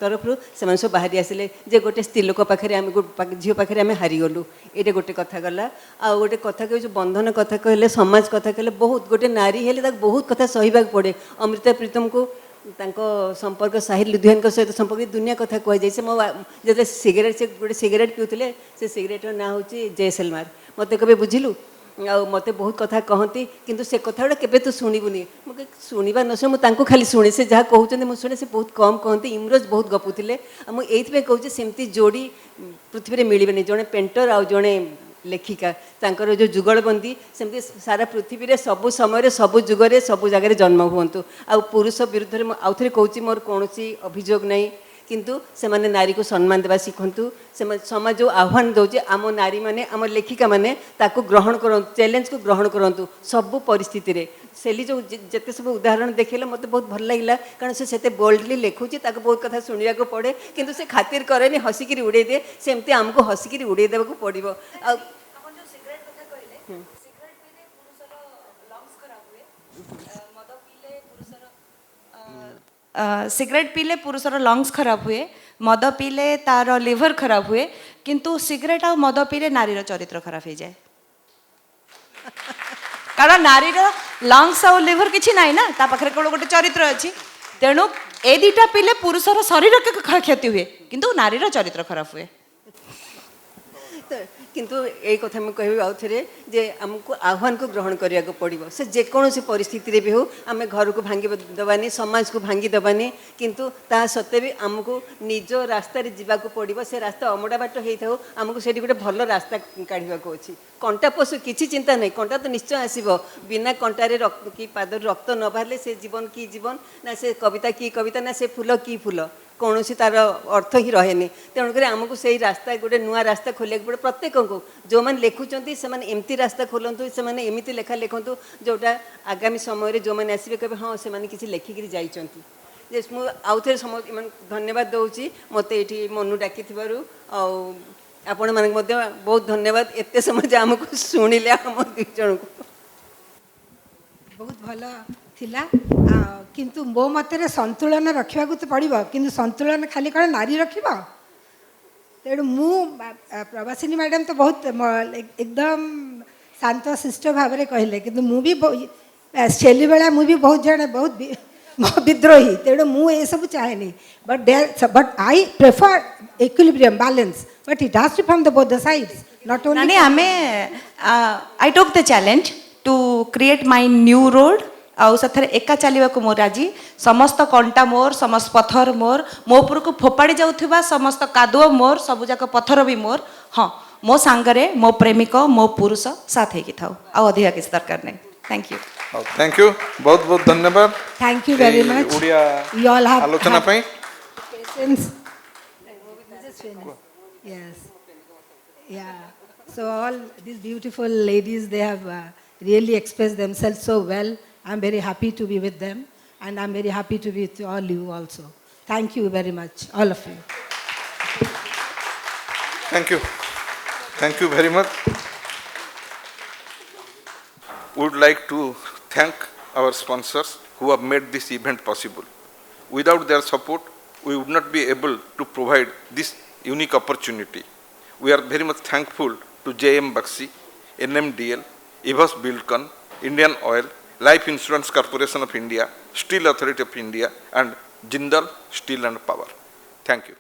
तरफ से सब बाहरी आसिले जे गोटे स्त्री लोक पाखे आम झील पाखे आम हारीगलु ये गोटे कथा गला आ गोटे कथा कह जो बंधन कथा कहले समाज कथा कहले बहुत गोटे नारी हेले बहुत कथा सहिबाक पड़े अमृता प्रीतम को ତାଙ୍କ ସମ୍ପର୍କ ସାହିର ଲୁଧିଆନଙ୍କ ସହିତ ସମ୍ପର୍କ ଦୁନିଆ କଥା କୁହାଯାଏ। ସେ ମୋ ଯେତେବେଳେ ସିଗାରେଟ୍ ସେ ଗୋଟେ ସିଗାରେଟ୍ ପିଉଥିଲେ, ସେ ସିଗାରେଟ୍ର ନାଁ ହେଉଛି ଜୟସଲମାର। ମୋତେ କେବେ ବୁଝିଲୁ ଆଉ ମୋତେ ବହୁତ କଥା କହନ୍ତି, କିନ୍ତୁ ସେ କଥା ଗୁଡ଼ା କେବେ ତୁ ଶୁଣିବୁନି। ମୁଁ ଶୁଣିବା ନ ଶୁଣେ, ମୁଁ ତାଙ୍କୁ ଖାଲି ଶୁଣେ, ସେ ଯାହା କହୁଛନ୍ତି ମୁଁ ଶୁଣେ। ସେ ବହୁତ କମ୍ କହନ୍ତି, ଇମରୋଜ ବହୁତ ଗପୁଥିଲେ। ଆଉ ମୁଁ ଏଇଥିପାଇଁ କହୁଛି ସେମିତି ଯୋଡ଼ି ପୃଥିବୀରେ ମିଳିବେନି, ଜଣେ ପେଣ୍ଟର ଆଉ ଜଣେ ଲେଖିକା। ତାଙ୍କର ଯେଉଁ ଯୁଗଳବନ୍ଦୀ ସେମିତି ସାରା ପୃଥିବୀରେ ସବୁ ସମୟରେ ସବୁ ଯୁଗରେ ସବୁ ଜାଗାରେ ଜନ୍ମ ହୁଅନ୍ତୁ। ଆଉ ପୁରୁଷ ବିରୁଦ୍ଧରେ ମୁଁ ଆଉଥରେ କହୁଛି, ମୋର କୌଣସି ଅଭିଯୋଗ ନାହିଁ, କିନ୍ତୁ ସେମାନେ ନାରୀକୁ ସମ୍ମାନ ଦେବା ଶିଖନ୍ତୁ। ସେମାନେ ସମାଜ ଯେଉଁ ଆହ୍ୱାନ ଦେଉଛି, ଆମ ନାରୀମାନେ ଆମ ଲେଖିକାମାନେ ତାକୁ ଗ୍ରହଣ କରନ୍ତୁ, ଚ୍ୟାଲେଞ୍ଜକୁ ଗ୍ରହଣ କରନ୍ତୁ ସବୁ ପରିସ୍ଥିତିରେ। ସେଲି ଯେଉଁ ଯେତେ ସବୁ ଉଦାହରଣ ଦେଖେଇଲେ ମୋତେ ବହୁତ ଭଲ ଲାଗିଲା, କାରଣ ସେ ସେତେ ବୋଲ୍ଡଲି ଲେଖୁଛି, ତାକୁ ବହୁତ କଥା ଶୁଣିବାକୁ ପଡ଼େ, କିନ୍ତୁ ସେ ଖାତିର କରେନି, ହସିକିରି ଉଡ଼େଇ ଦିଏ। ସେମିତି ଆମକୁ ହସିକିରି ଉଡ଼େଇ ଦେବାକୁ ପଡ଼ିବ। ଆଉ सिगरेट पीले पुरुषर लंग्स खराब हुए, मद पीले तार लिवर खराब हुए, किंतु सिगरेट आ मद पीले नारीर चरित्र खराब हो जाए। कारण नारीर लंग्स आ लिवर किछि नाई ना, ता पाखरे केवल गोटे चरित्र अछि। तेणु ए दुईटा पीले पुरुषर शरीर के क्षति हुए, किंतु नारीर चरित्र खराब हुए। କିନ୍ତୁ ଏଇ କଥା ମୁଁ କହିବି ଆଉ ଥରେ ଯେ ଆମକୁ ଆହ୍ୱାନକୁ ଗ୍ରହଣ କରିବାକୁ ପଡ଼ିବ। ସେ ଯେକୌଣସି ପରିସ୍ଥିତିରେ ବି ହେଉ, ଆମେ ଘରକୁ ଭାଙ୍ଗି ଦେବାନି, ସମାଜକୁ ଭାଙ୍ଗି ଦେବାନି, କିନ୍ତୁ ତା ସତ୍ତ୍ୱେ ବି ଆମକୁ ନିଜ ରାସ୍ତାରେ ଯିବାକୁ ପଡ଼ିବ। ସେ ରାସ୍ତା ଅମଡ଼ା ବାଟ ହେଇଥାଉ, ଆମକୁ ସେଇଠି ଗୋଟେ ଭଲ ରାସ୍ତା କାଢ଼ିବାକୁ ଅଛି। କଣ୍ଟା ପଶୁ କିଛି ଚିନ୍ତା ନାହିଁ, କଣ୍ଟା ତ ନିଶ୍ଚୟ ଆସିବ। ବିନା କଣ୍ଟାରେ କି ପାଦରୁ ରକ୍ତ ନ ବାହାରିଲେ ସେ ଜୀବନ କି ଜୀବନ, ନା ସେ କବିତା କି କବିତା, ନା ସେ ଫୁଲ କି ଫୁଲ, କୌଣସି ତାର ଅର୍ଥ ହିଁ ରହେନି। ତେଣୁକରି ଆମକୁ ସେଇ ରାସ୍ତା, ଗୋଟେ ନୂଆ ରାସ୍ତା ଖୋଲିବାକୁ ପଡ଼ିବ ପ୍ରତ୍ୟେକଙ୍କୁ। ଯେଉଁମାନେ ଲେଖୁଛନ୍ତି ସେମାନେ ଏମିତି ରାସ୍ତା ଖୋଲନ୍ତୁ, ସେମାନେ ଏମିତି ଲେଖା ଲେଖନ୍ତୁ ଯେଉଁଟା ଆଗାମୀ ସମୟରେ ଯେଉଁମାନେ ଆସିବେ କହିବେ ହଁ ସେମାନେ କିଛି ଲେଖିକିରି ଯାଇଛନ୍ତି। ଯେ ମୁଁ ଆଉ ଥରେ ଏମାନଙ୍କୁ ଧନ୍ୟବାଦ ଦେଉଛି ମୋତେ ଏଇଠି ମନୁ ଡାକିଥିବାରୁ। ଆଉ ଆପଣମାନଙ୍କୁ ମଧ୍ୟ ବହୁତ ଧନ୍ୟବାଦ, ଏତେ ସମୟ ଯେ ଆମକୁ ଶୁଣିଲେ ଆମ ଦୁଇ ଜଣଙ୍କୁ। ବହୁତ ଭଲ ଥିଲା, କିନ୍ତୁ ମୋ ମତରେ ସନ୍ତୁଳନ ରଖିବାକୁ ତ ପଡ଼ିବ, କିନ୍ତୁ ସନ୍ତୁଳନ ଖାଲି କ'ଣ ନାରୀ ରଖିବ? ତେଣୁ ମୁଁ ପ୍ରବାସିନୀ ମ୍ୟାଡ଼ାମ୍ ତ ବହୁତ ଏକଦମ ଶାନ୍ତ ଶିଷ୍ଟ ଭାବରେ କହିଲେ, କିନ୍ତୁ ମୁଁ ବି ଶୈଳୀ ବେଳା ମୁଁ ବି ବହୁତ ଜଣେ ବହୁତ ବିଦ୍ରୋହୀ। ତେଣୁ ମୁଁ ଏସବୁ ଚାହେଁନି, but I prefer equilibrium balance, but it has to from the both the sides, not only. I took the challenge to create my new road. आउ सथरे एका चलिबा को मोर राजी। समस्त कंटा मोर, समस्त पत्थर मोर, मो ऊपर को फोपाड़ी जाउथिबा समस्त कादुओ मोर, सब जाक पत्थर भी मोर। हाँ, मो सांगरे मो प्रेमिक मो पुरुष साथ हेकि थाउ, आ अधिका किसी दरकार नहीं। Thank you. थैंक यू, बहुत बहुत धन्यवाद। Thank you very much. Odia You all have आलोचना पई patience. Yes. Yeah. So all these beautiful ladies, they have really expressed themselves so well. I'm very happy to be with them, and I'm very happy to be with all you also. Thank you very much, all of you. Thank you very much. We would like to thank our sponsors who have made this event possible. Without their support, we would not be able to provide this unique opportunity. We are very much thankful to JM Baxi, NMDL, Evos Buildcon, Indian Oil, Life Insurance Corporation of India, Steel Authority of India, and Jindal Steel and Power. Thank you.